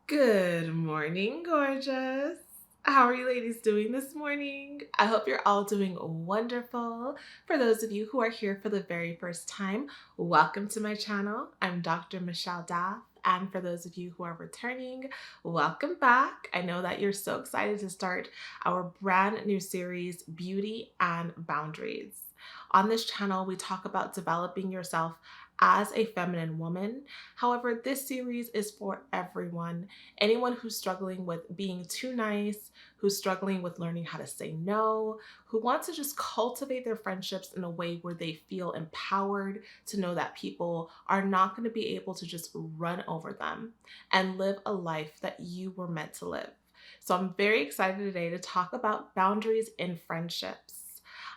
Good morning, gorgeous. How are you ladies doing this morning? I hope you're all doing wonderful. For those of you who are here for the very first time, welcome to my channel. I'm Dr. Michelle Daff. And for those of you who are returning, welcome back. I know that you're so excited to start our brand new series, Beauty and Boundaries. On this channel, we talk about developing yourself as a feminine woman. However, this series is for everyone. Anyone who's struggling with being too nice, who's struggling with learning how to say no, who wants to just cultivate their friendships in a way where they feel empowered to know that people are not going to be able to just run over them and live a life that you were meant to live. So I'm very excited today to talk about boundaries in friendships.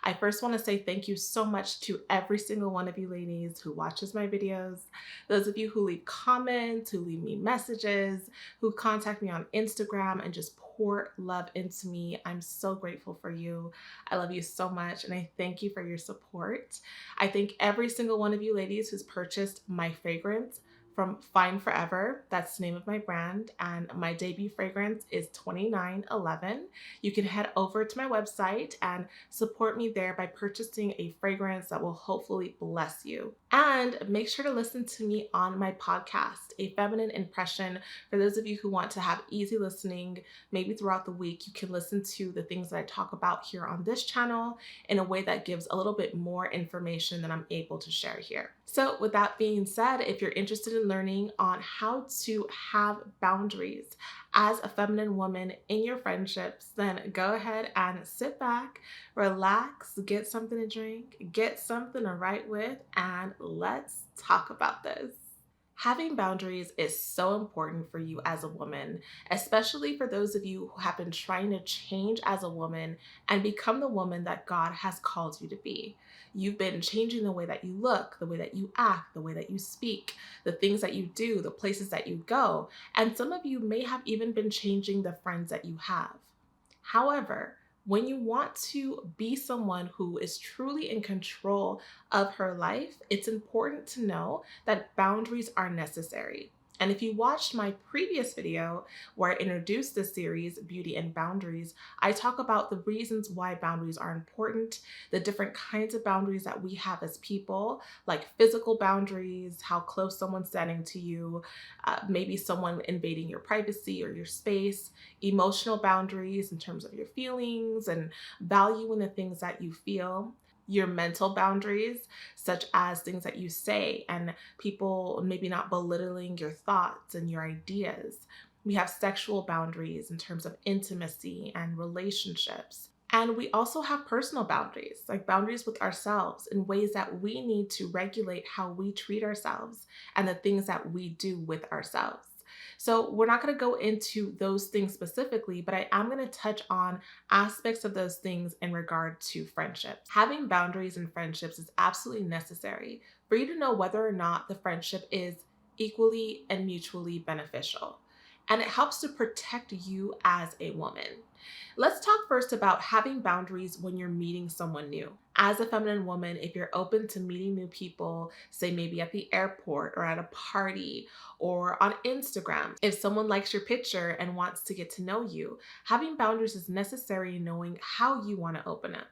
I first want to say thank you so much to every single one of you ladies who watches my videos, those of you who leave comments, who leave me messages, who contact me on Instagram and just pour love into me. I'm so grateful for you. I love you so much and I thank you for your support. I thank every single one of you ladies who's purchased my fragrance from Fine Forever. That's the name of my brand, and my debut fragrance is 2911. You can head over to my website and support me there by purchasing a fragrance that will hopefully bless you. And make sure to listen to me on my podcast, A Feminine Impression. For those of you who want to have easy listening, maybe throughout the week, you can listen to the things that I talk about here on this channel in a way that gives a little bit more information than I'm able to share here. So with that being said, if you're interested in learning on how to have boundaries as a feminine woman in your friendships, then go ahead and sit back, relax, get something to drink, get something to write with, and let's talk about this. Having boundaries is so important for you as a woman, especially for those of you who have been trying to change as a woman and become the woman that God has called you to be. You've been changing the way that you look, the way that you act, the way that you speak, the things that you do, the places that you go, and some of you may have even been changing the friends that you have. However, when you want to be someone who is truly in control of her life, it's important to know that boundaries are necessary. And if you watched my previous video where I introduced the series, Beauty and Boundaries, I talk about the reasons why boundaries are important, the different kinds of boundaries that we have as people, like physical boundaries, how close someone's standing to you, maybe someone invading your privacy or your space, emotional boundaries in terms of your feelings and valuing the things that you feel, your mental boundaries, such as things that you say and people maybe not belittling your thoughts and your ideas. We have sexual boundaries in terms of intimacy and relationships. And we also have personal boundaries, like boundaries with ourselves in ways that we need to regulate how we treat ourselves and the things that we do with ourselves. So we're not going to go into those things specifically, but I am going to touch on aspects of those things in regard to friendships. Having boundaries in friendships is absolutely necessary for you to know whether or not the friendship is equally and mutually beneficial. And it helps to protect you as a woman. Let's talk first about having boundaries when you're meeting someone new. As a feminine woman, if you're open to meeting new people, say maybe at the airport or at a party or on Instagram, if someone likes your picture and wants to get to know you, having boundaries is necessary in knowing how you want to open up.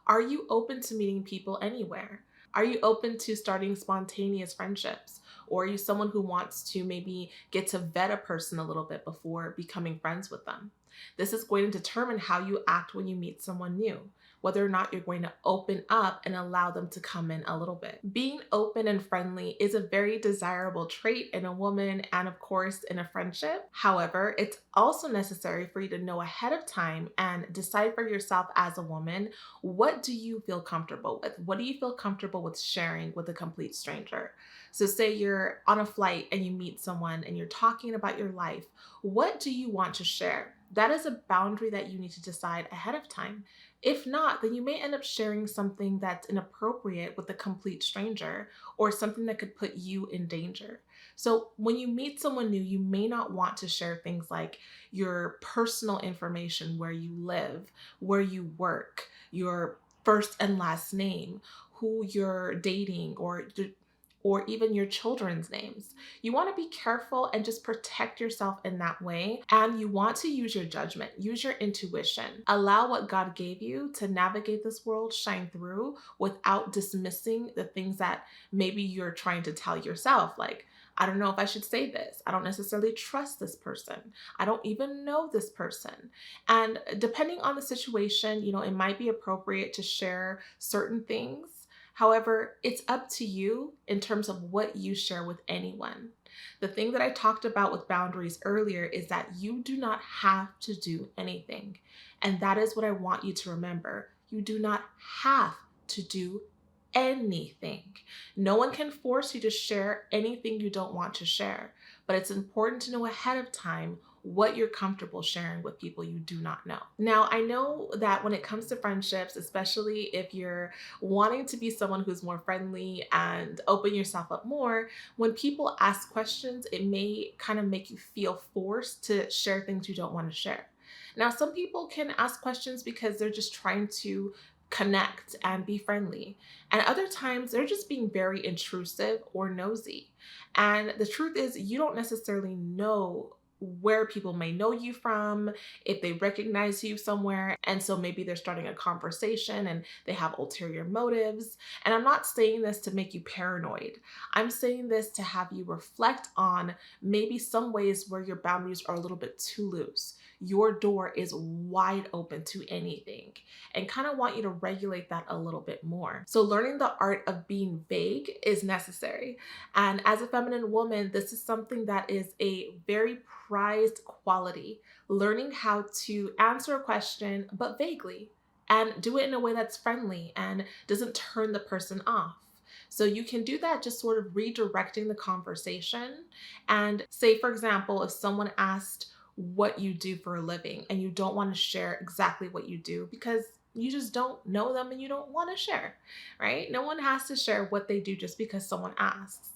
Are you open to meeting people anywhere? Are you open to starting spontaneous friendships? Or are you someone who wants to maybe get to vet a person a little bit before becoming friends with them? This is going to determine how you act when you meet someone new, whether or not you're going to open up and allow them to come in a little bit. Being open and friendly is a very desirable trait in a woman and of course in a friendship. However, it's also necessary for you to know ahead of time and decide for yourself as a woman, what do you feel comfortable with? What do you feel comfortable with sharing with a complete stranger? So say you're on a flight and you meet someone and you're talking about your life. What do you want to share? That is a boundary that you need to decide ahead of time. If not, then you may end up sharing something that's inappropriate with a complete stranger or something that could put you in danger. So when you meet someone new, you may not want to share things like your personal information, where you live, where you work, your first and last name, who you're dating, or or even your children's names. You want to be careful and just protect yourself in that way. And you want to use your judgment, use your intuition. Allow what God gave you to navigate this world shine through without dismissing the things that maybe you're trying to tell yourself. Like, I don't know if I should say this. I don't necessarily trust this person. I don't even know this person. And depending on the situation, it might be appropriate to share certain things. However, it's up to you in terms of what you share with anyone. The thing that I talked about with boundaries earlier is that you do not have to do anything. And that is what I want you to remember. You do not have to do anything. No one can force you to share anything you don't want to share, but it's important to know ahead of time what you're comfortable sharing with people you do not know. Now, I know that when it comes to friendships, especially if you're wanting to be someone who's more friendly and open yourself up more, when people ask questions, it may kind of make you feel forced to share things you don't want to share. Now, some people can ask questions because they're just trying to connect and be friendly. And other times they're just being very intrusive or nosy. And the truth is, you don't necessarily know where people may know you from, if they recognize you somewhere. And so maybe they're starting a conversation and they have ulterior motives. And I'm not saying this to make you paranoid. I'm saying this to have you reflect on maybe some ways where your boundaries are a little bit too loose. Your door is wide open to anything, and kind of want you to regulate that a little bit more. So learning the art of being vague is necessary. And as a feminine woman, this is something that is a very prized quality. Learning how to answer a question, but vaguely, and do it in a way that's friendly and doesn't turn the person off. So you can do that just sort of redirecting the conversation. And say, for example, if someone asked what you do for a living and you don't want to share exactly what you do because you just don't know them and you don't want to share, right? No one has to share what they do just because someone asks.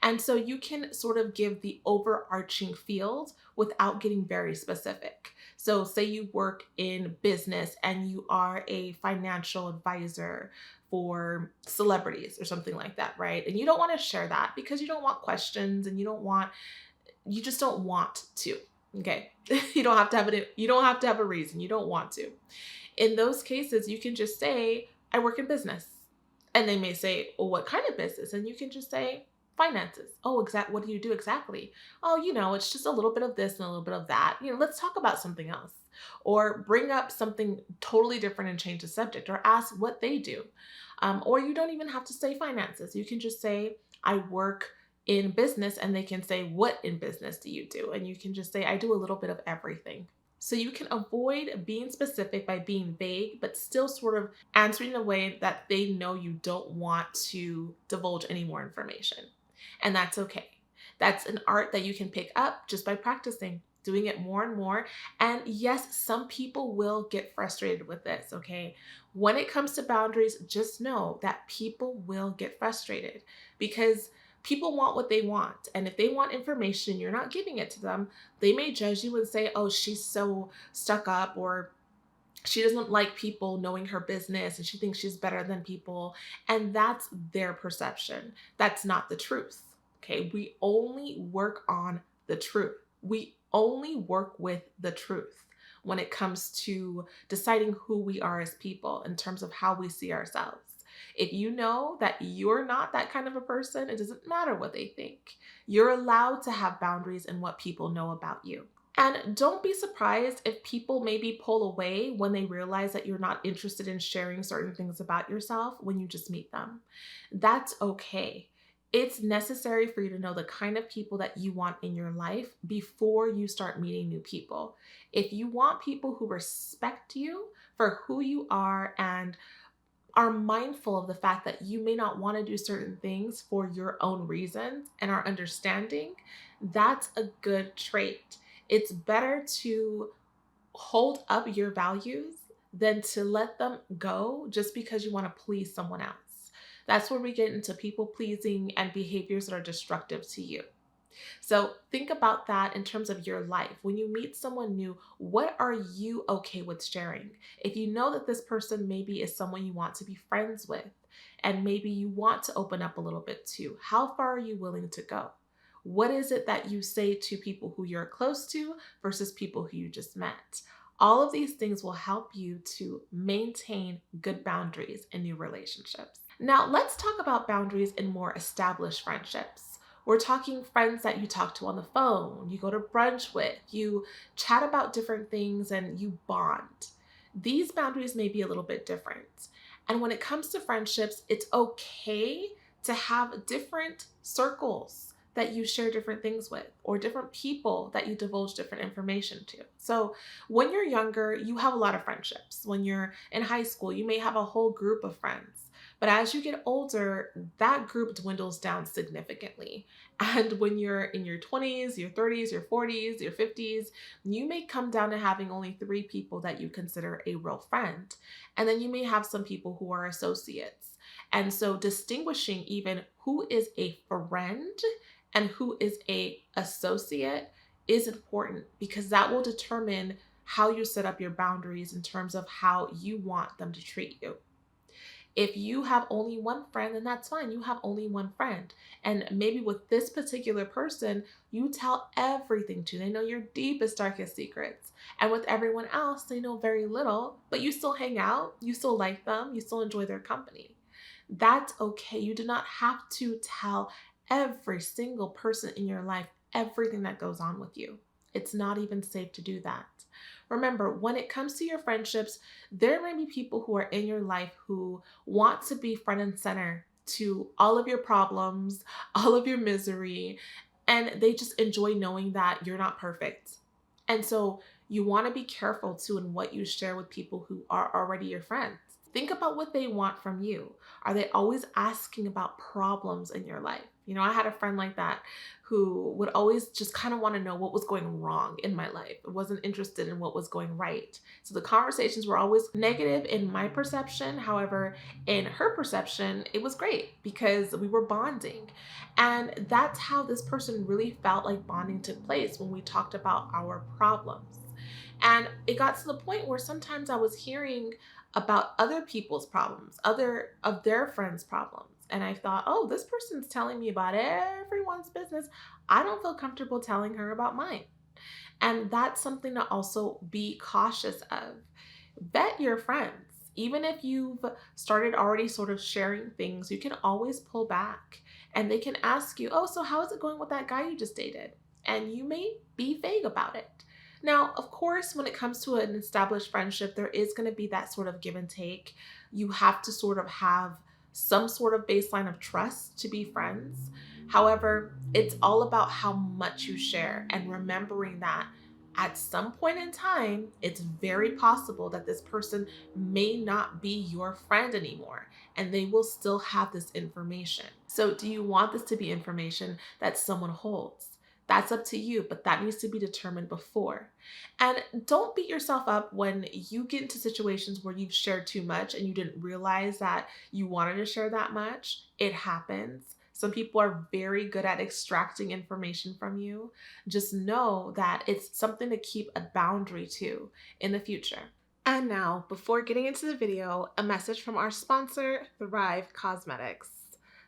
And so you can sort of give the overarching field without getting very specific. So say you work in business and you are a financial advisor for celebrities or something like that, right? And you don't want to share that because you don't want questions and you just don't want to. Okay. You don't have to have it. You don't have to have a reason. You don't want to. In those cases, you can just say, I work in business. And they may say, well, what kind of business? And you can just say, finances. Oh, what do you do exactly? Oh, it's just a little bit of this and a little bit of that. Let's talk about something else. Or bring up something totally different and change the subject, or ask what they do. Or you don't even have to say finances. You can just say, I work in business, and they can say, what in business do you do? And you can just say, I do a little bit of everything. So you can avoid being specific by being vague, but still sort of answering in a way that they know you don't want to divulge any more information. And that's okay. That's an art that you can pick up just by practicing, doing it more and more. And yes, some people will get frustrated with this, okay? When it comes to boundaries, just know that people will get frustrated because people want what they want. And if they want information, you're not giving it to them, they may judge you and say, oh, she's so stuck up, or she doesn't like people knowing her business and she thinks she's better than people. And that's their perception. That's not the truth. Okay. We only work on the truth. We only work with the truth when it comes to deciding who we are as people in terms of how we see ourselves. If you know that you're not that kind of a person, it doesn't matter what they think. You're allowed to have boundaries in what people know about you. And don't be surprised if people maybe pull away when they realize that you're not interested in sharing certain things about yourself when you just meet them. That's okay. It's necessary for you to know the kind of people that you want in your life before you start meeting new people. If you want people who respect you for who you are and are mindful of the fact that you may not want to do certain things for your own reasons and are understanding, that's a good trait. It's better to hold up your values than to let them go just because you want to please someone else. That's where we get into people pleasing and behaviors that are destructive to you. So think about that in terms of your life. When you meet someone new, what are you okay with sharing? If you know that this person maybe is someone you want to be friends with, And maybe you want to open up a little bit too. How far are you willing to go? What is it that you say to people who you're close to versus people who you just met? All of these things will help you to maintain good boundaries in new relationships. Now, let's talk about boundaries in more established friendships. We're talking friends that you talk to on the phone, you go to brunch with, you chat about different things, and you bond. These boundaries may be a little bit different. And when it comes to friendships, it's okay to have different circles that you share different things with, or different people that you divulge different information to. So when you're younger, you have a lot of friendships. When you're in high school, you may have a whole group of friends. But as you get older, that group dwindles down significantly. And when you're in your 20s, your 30s, your 40s, your 50s, you may come down to having only 3 people that you consider a real friend. And then you may have some people who are associates. And so distinguishing even who is a friend and who is a associate is important, because that will determine how you set up your boundaries in terms of how you want them to treat you. If you have only one friend, then that's fine. You have only one friend. And maybe with this particular person, you tell everything to. They know your deepest, darkest secrets. And with everyone else, they know very little, but you still hang out, you still like them, you still enjoy their company. That's okay. You do not have to tell every single person in your life everything that goes on with you. It's not even safe to do that. Remember, when it comes to your friendships, there may be people who are in your life who want to be front and center to all of your problems, all of your misery, and they just enjoy knowing that you're not perfect. And so you want to be careful too in what you share with people who are already your friends. Think about what they want from you. Are they always asking about problems in your life? You know, I had a friend like that who would always just kind of want to know what was going wrong in my life. I wasn't interested in what was going right. So the conversations were always negative in my perception. However, in her perception, it was great because we were bonding. And that's how this person really felt like bonding took place when we talked about our problems. And it got to the point where sometimes I was hearing about other people's problems, other of their friends' problems. And I thought, oh, this person's telling me about everyone's business. I don't feel comfortable telling her about mine. And that's something to also be cautious of. Vet your friends. Even if you've started already sort of sharing things, you can always pull back and they can ask you, oh, so how is it going with that guy you just dated? And you may be vague about it. Now, of course, when it comes to an established friendship, there is going to be that sort of give and take. You have to sort of have some sort of baseline of trust to be friends. However, it's all about how much you share and remembering that at some point in time, it's very possible that this person may not be your friend anymore and they will still have this information. So do you want this to be information that someone holds? That's up to you, but that needs to be determined before. And don't beat yourself up when you get into situations where you've shared too much and you didn't realize that you wanted to share that much. It happens. Some people are very good at extracting information from you. Just know that it's something to keep a boundary to in the future. And now, before getting into the video, a message from our sponsor, Thrive Causemetics.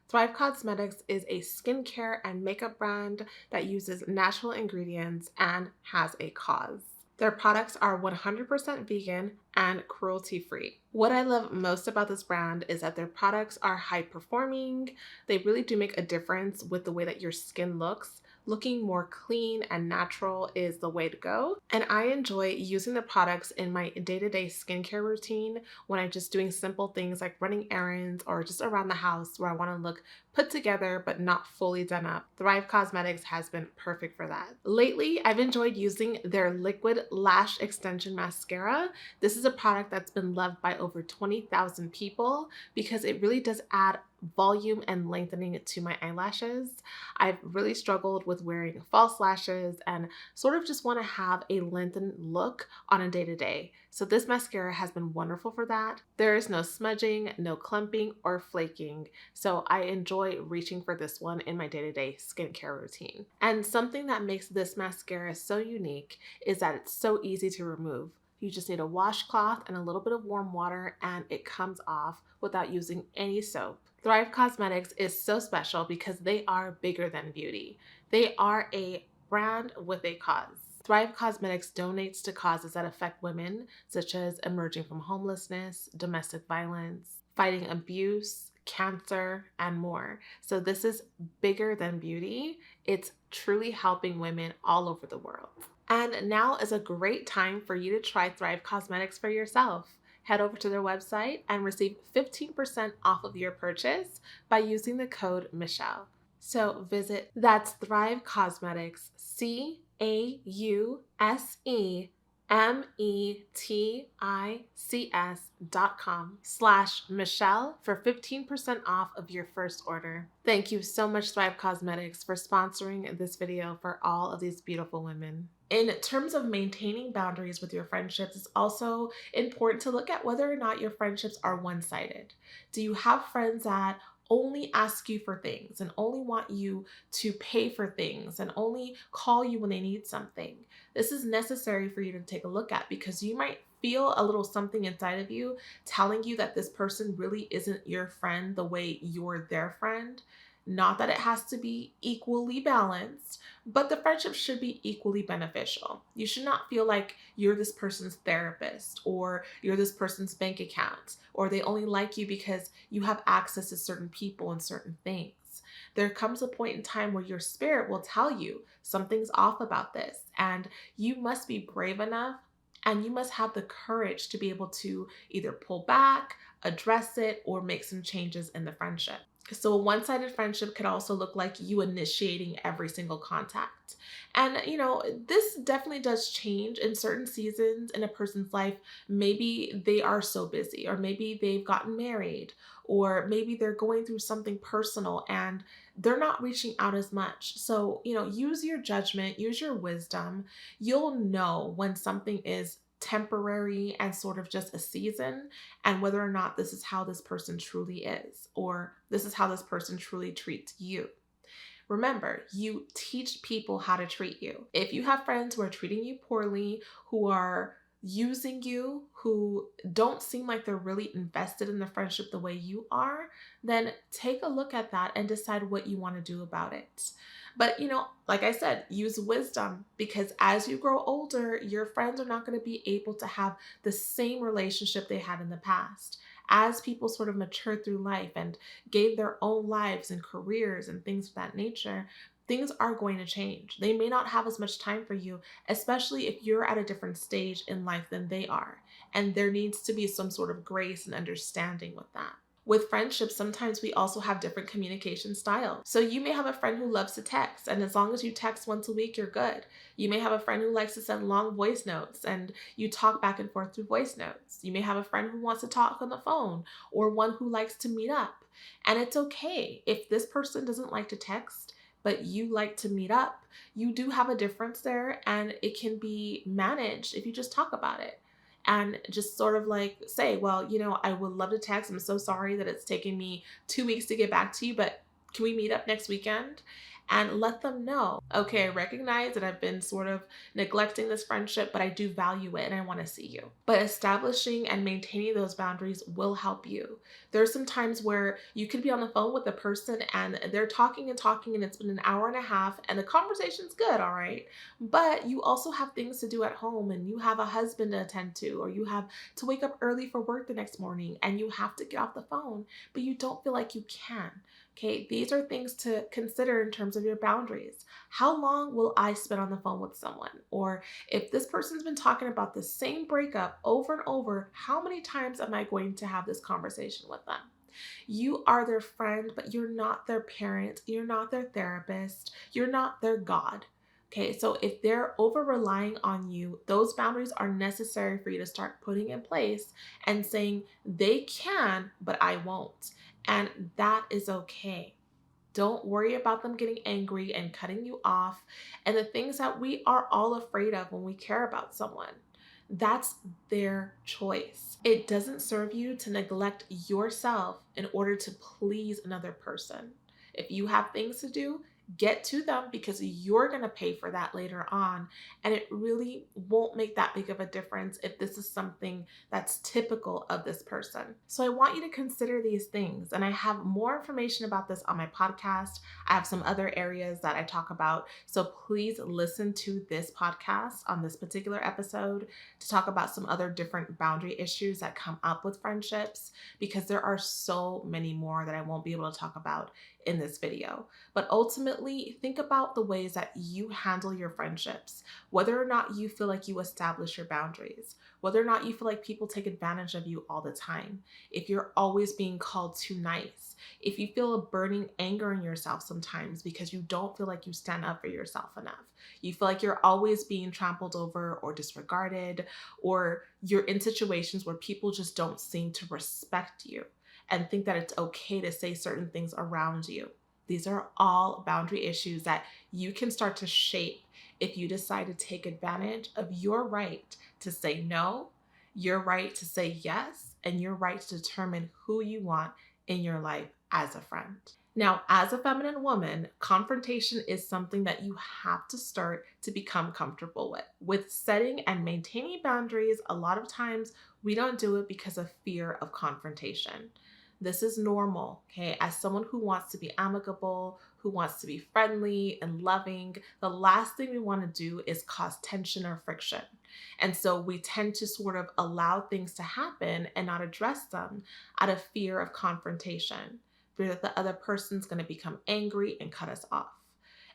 Thrive Causemetics is a skincare and makeup brand that uses natural ingredients and has a cause. Their products are 100% vegan and cruelty-free. What I love most about this brand is that their products are high performing. They really do make a difference with the way that your skin looks. Looking more clean and natural is the way to go. And I enjoy using the products in my day-to-day skincare routine when I'm just doing simple things like running errands or just around the house where I want to look put together but not fully done up. Thrive Causemetics has been perfect for that. Lately, I've enjoyed using their liquid lash extension mascara. This is a product that's been loved by over 20,000 people because it really does add volume and lengthening to my eyelashes. I've really struggled with wearing false lashes and sort of just want to have a lengthened look on a day-to-day. So this mascara has been wonderful for that. There is no smudging, no clumping, or flaking. So I enjoy reaching for this one in my day-to-day skincare routine. And something that makes this mascara so unique is that it's so easy to remove. You just need a washcloth and a little bit of warm water, and it comes off without using any soap. Thrive Causemetics is so special because they are bigger than beauty. They are a brand with a cause. Thrive Causemetics donates to causes that affect women, such as emerging from homelessness, domestic violence, fighting abuse, cancer, and more. So this is bigger than beauty. It's truly helping women all over the world. And now is a great time for you to try Thrive Causemetics for yourself. Head over to their website and receive 15% off of your purchase by using the code Michelle. So visit, that's Thrive Causemetics, CAUSEMETICS.com/Michelle for 15% off of your first order. Thank you so much, Thrive Causemetics, for sponsoring this video for all of these beautiful women. In terms of maintaining boundaries with your friendships, it's also important to look at whether or not your friendships are one-sided. Do you have friends that only ask you for things and only want you to pay for things and only call you when they need something? This is necessary for you to take a look at, because you might feel a little something inside of you telling you that this person really isn't your friend the way you're their friend. Not that it has to be equally balanced, but the friendship should be equally beneficial. You should not feel like you're this person's therapist or you're this person's bank account, or they only like you because you have access to certain people and certain things. There comes a point in time where your spirit will tell you something's off about this, and you must be brave enough and you must have the courage to be able to either pull back, address it, or make some changes in the friendship. So a one-sided friendship could also look like you initiating every single contact. And, this definitely does change in certain seasons in a person's life. Maybe they are so busy, or maybe they've gotten married, or maybe they're going through something personal and they're not reaching out as much. So, use your judgment, use your wisdom. You'll know when something is temporary and sort of just a season, and whether or not this is how this person truly is, or this is how this person truly treats you. Remember, you teach people how to treat you. If you have friends who are treating you poorly, who are using you, who don't seem like they're really invested in the friendship the way you are, then take a look at that and decide what you want to do about it. But, like I said, use wisdom, because as you grow older, your friends are not going to be able to have the same relationship they had in the past. As people sort of matured through life and gave their own lives and careers and things of that nature, things are going to change. They may not have as much time for you, especially if you're at a different stage in life than they are. And there needs to be some sort of grace and understanding with that. With friendships, sometimes we also have different communication styles. So you may have a friend who loves to text, and as long as you text once a week, you're good. You may have a friend who likes to send long voice notes and you talk back and forth through voice notes. You may have a friend who wants to talk on the phone, or one who likes to meet up. And it's okay if this person doesn't like to text, but you like to meet up. You do have a difference there, and it can be managed if you just talk about it. And just sort of like say, well, I would love to text. I'm so sorry that it's taking me 2 weeks to get back to you, but can we meet up next weekend? And let them know, okay, I recognize that I've been sort of neglecting this friendship, but I do value it and I want to see you. But establishing and maintaining those boundaries will help you. There's some times where you could be on the phone with a person and they're talking and talking, and it's been an hour and a half and the conversation's good, all right? But you also have things to do at home, and you have a husband to attend to, or you have to wake up early for work the next morning and you have to get off the phone, but you don't feel like you can. Okay, these are things to consider in terms of your boundaries. How long will I spend on the phone with someone? Or if this person's been talking about the same breakup over and over, how many times am I going to have this conversation with them? You are their friend, but you're not their parent. You're not their therapist. You're not their God. Okay, so if they're over relying on you, those boundaries are necessary for you to start putting in place and saying they can, but I won't. And that is okay. Don't worry about them getting angry and cutting you off and the things that we are all afraid of when we care about someone. That's their choice. It doesn't serve you to neglect yourself in order to please another person. If you have things to do, Get to them, because you're going to pay for that later on. And it really won't make that big of a difference if this is something that's typical of this person. So I want you to consider these things. And I have more information about this on my podcast. I have some other areas that I talk about. So please listen to this podcast on this particular episode to talk about some other different boundary issues that come up with friendships, because there are so many more that I won't be able to talk about in this video. But ultimately, think about the ways that you handle your friendships, whether or not you feel like you establish your boundaries, whether or not you feel like people take advantage of you all the time, if you're always being called too nice, if you feel a burning anger in yourself sometimes because you don't feel like you stand up for yourself enough, you feel like you're always being trampled over or disregarded, or you're in situations where people just don't seem to respect you and think that it's okay to say certain things around you. These are all boundary issues that you can start to shape if you decide to take advantage of your right to say no, your right to say yes, and your right to determine who you want in your life as a friend. Now, as a feminine woman, confrontation is something that you have to start to become comfortable with. With setting and maintaining boundaries, a lot of times we don't do it because of fear of confrontation. This is normal, okay? As someone who wants to be amicable, who wants to be friendly and loving, the last thing we want to do is cause tension or friction. And so we tend to sort of allow things to happen and not address them out of fear of confrontation, fear that the other person's going to become angry and cut us off.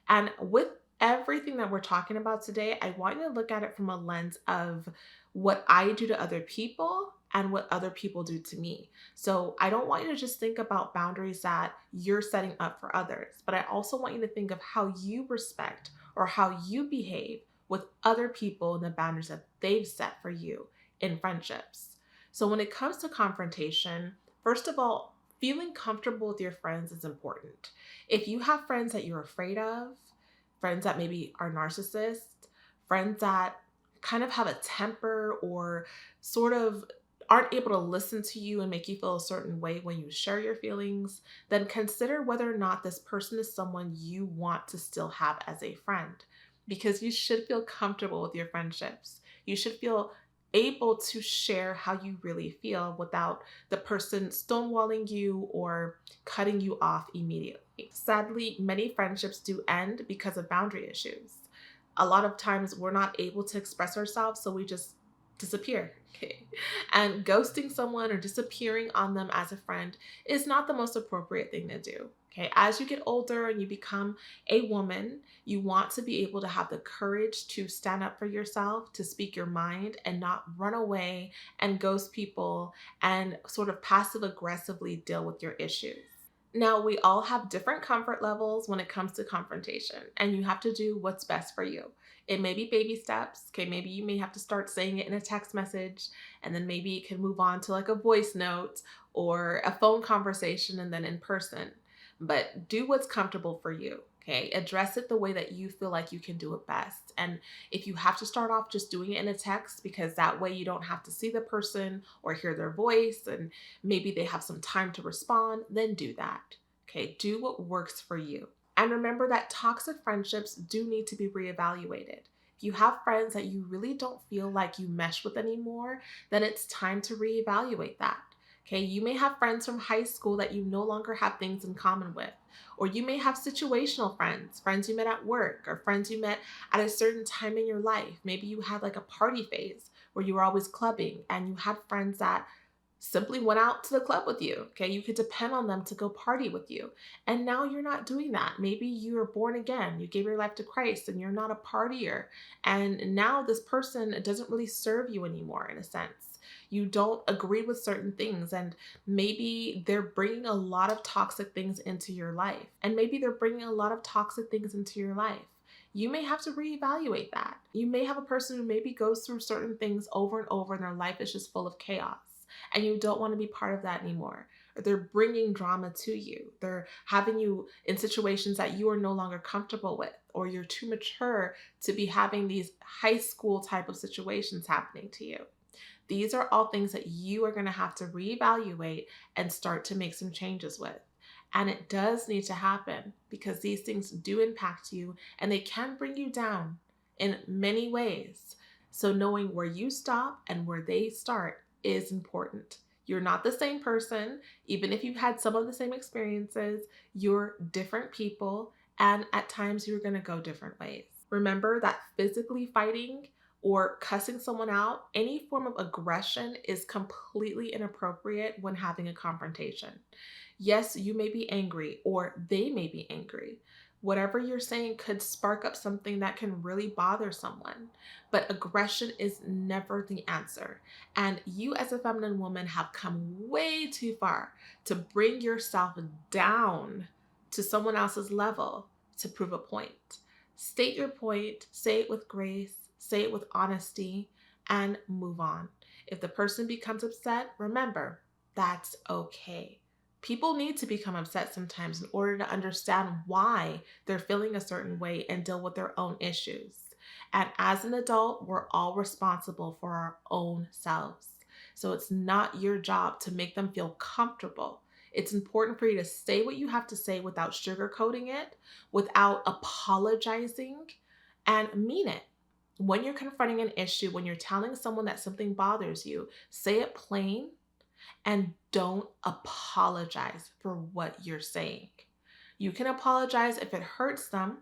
And with everything that we're talking about today, I want you to look at it from a lens of what I do to other people and what other people do to me. So I don't want you to just think about boundaries that you're setting up for others, but I also want you to think of how you respect or how you behave with other people and the boundaries that they've set for you in friendships. So when it comes to confrontation, first of all, feeling comfortable with your friends is important. If you have friends that you're afraid of, friends that maybe are narcissists, friends that kind of have a temper or sort of aren't able to listen to you and make you feel a certain way when you share your feelings, then consider whether or not this person is someone you want to still have as a friend. Because you should feel comfortable with your friendships. You should feel able to share how you really feel without the person stonewalling you or cutting you off immediately. Sadly, many friendships do end because of boundary issues. A lot of times we're not able to express ourselves, so we just disappear. Okay. And ghosting someone or disappearing on them as a friend is not the most appropriate thing to do. Okay. As you get older and you become a woman, you want to be able to have the courage to stand up for yourself, to speak your mind, and not run away and ghost people and sort of passive aggressively deal with your issues. Now, we all have different comfort levels when it comes to confrontation, and you have to do what's best for you. It may be baby steps. Okay, maybe you may have to start saying it in a text message, and then maybe you can move on to like a voice note or a phone conversation and then in person. But do what's comfortable for you. Okay, address it the way that you feel like you can do it best. And if you have to start off just doing it in a text, because that way you don't have to see the person or hear their voice, and maybe they have some time to respond, then do that. Okay, do what works for you. And remember that toxic friendships do need to be reevaluated. If you have friends that you really don't feel like you mesh with anymore, then it's time to reevaluate that. Okay, you may have friends from high school that you no longer have things in common with. Or you may have situational friends, friends you met at work, or friends you met at a certain time in your life. Maybe you had like a party phase where you were always clubbing and you had friends that simply went out to the club with you. Okay, you could depend on them to go party with you. And now you're not doing that. Maybe you are born again, you gave your life to Christ and you're not a partier. And now this person doesn't really serve you anymore in a sense. You don't agree with certain things, and maybe they're bringing a lot of toxic things into your life. And maybe they're bringing a lot of toxic things into your life. You may have to reevaluate that. You may have a person who maybe goes through certain things over and over and their life is just full of chaos, and you don't want to be part of that anymore. Or they're bringing drama to you. They're having you in situations that you are no longer comfortable with, or you're too mature to be having these high school type of situations happening to you. These are all things that you are going to have to reevaluate and start to make some changes with. And it does need to happen because these things do impact you and they can bring you down in many ways. So knowing where you stop and where they start is important. You're not the same person. Even if you've had some of the same experiences, you're different people. And at times you're going to go different ways. Remember that physically fighting or cussing someone out, any form of aggression is completely inappropriate when having a confrontation. Yes, you may be angry or they may be angry. Whatever you're saying could spark up something that can really bother someone. But aggression is never the answer. And you as a feminine woman have come way too far to bring yourself down to someone else's level to prove a point. State your point, say it with grace, say it with honesty, and move on. If the person becomes upset, remember, that's okay. People need to become upset sometimes in order to understand why they're feeling a certain way and deal with their own issues. And as an adult, we're all responsible for our own selves. So it's not your job to make them feel comfortable. It's important for you to say what you have to say without sugarcoating it, without apologizing, and mean it. When you're confronting an issue, when you're telling someone that something bothers you, say it plain and don't apologize for what you're saying. You can apologize if it hurts them.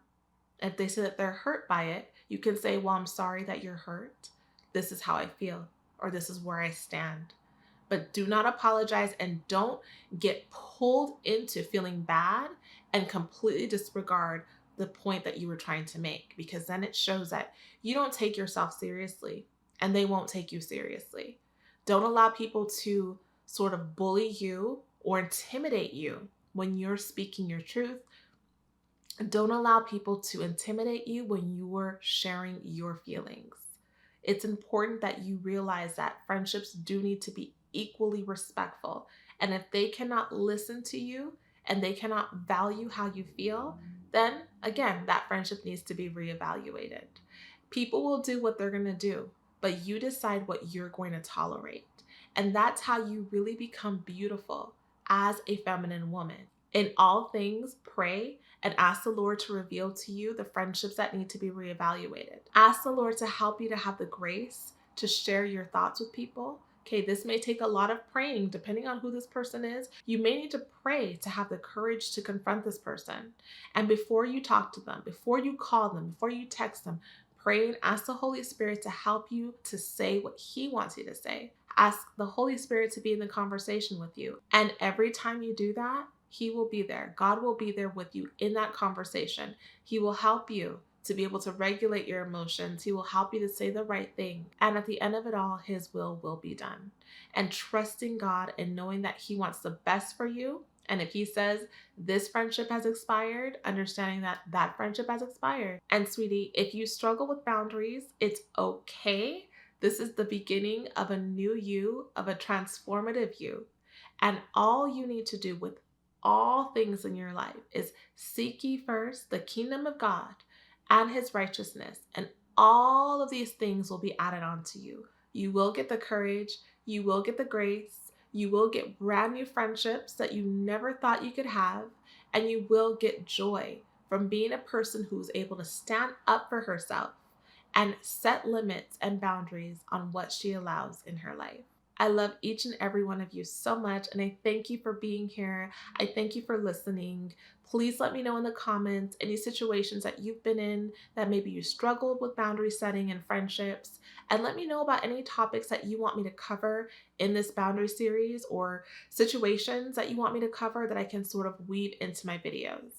If they say that they're hurt by it, you can say, well, I'm sorry that you're hurt. This is how I feel, or this is where I stand. But do not apologize and don't get pulled into feeling bad and completely disregard the point that you were trying to make, because then it shows that you don't take yourself seriously and they won't take you seriously. Don't allow people to sort of bully you or intimidate you when you're speaking your truth. Don't allow people to intimidate you when you are sharing your feelings. It's important that you realize that friendships do need to be equally respectful. And if they cannot listen to you and they cannot value how you feel, then again, that friendship needs to be reevaluated. People will do what they're going to do, but you decide what you're going to tolerate. And that's how you really become beautiful as a feminine woman. In all things, pray and ask the Lord to reveal to you the friendships that need to be reevaluated. Ask the Lord to help you to have the grace to share your thoughts with people. Okay, this may take a lot of praying depending on who this person is. You may need to pray to have the courage to confront this person. And before you talk to them, before you call them, before you text them, pray and ask the Holy Spirit to help you to say what He wants you to say. Ask the Holy Spirit to be in the conversation with you. And every time you do that, He will be there. God will be there with you in that conversation. He will help you to be able to regulate your emotions. He will help you to say the right thing. And at the end of it all, His will be done. And trusting God and knowing that He wants the best for you. And if He says this friendship has expired, understanding that that friendship has expired. And sweetie, if you struggle with boundaries, it's okay. This is the beginning of a new you, of a transformative you. And all you need to do with all things in your life is seek ye first the kingdom of God and His righteousness, and all of these things will be added on to you. You will get the courage, you will get the grace, you will get brand new friendships that you never thought you could have, and you will get joy from being a person who's able to stand up for herself and set limits and boundaries on what she allows in her life. I love each and every one of you so much, and I thank you for being here. I thank you for listening. Please let me know in the comments any situations that you've been in that maybe you struggled with boundary setting and friendships, and let me know about any topics that you want me to cover in this boundary series or situations that you want me to cover that I can sort of weave into my videos.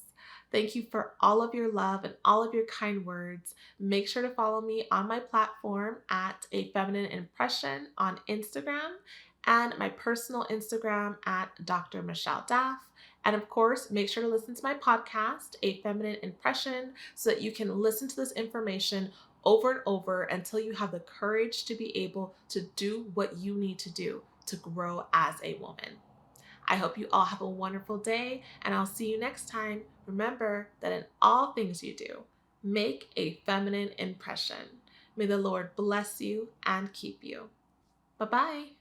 Thank you for all of your love and all of your kind words. Make sure to follow me on my platform at A Feminine Impression on Instagram and my personal Instagram at Dr. Michelle Daff. And of course, make sure to listen to my podcast, A Feminine Impression, so that you can listen to this information over and over until you have the courage to be able to do what you need to do to grow as a woman. I hope you all have a wonderful day, and I'll see you next time. Remember that in all things you do, make a feminine impression. May the Lord bless you and keep you. Bye-bye.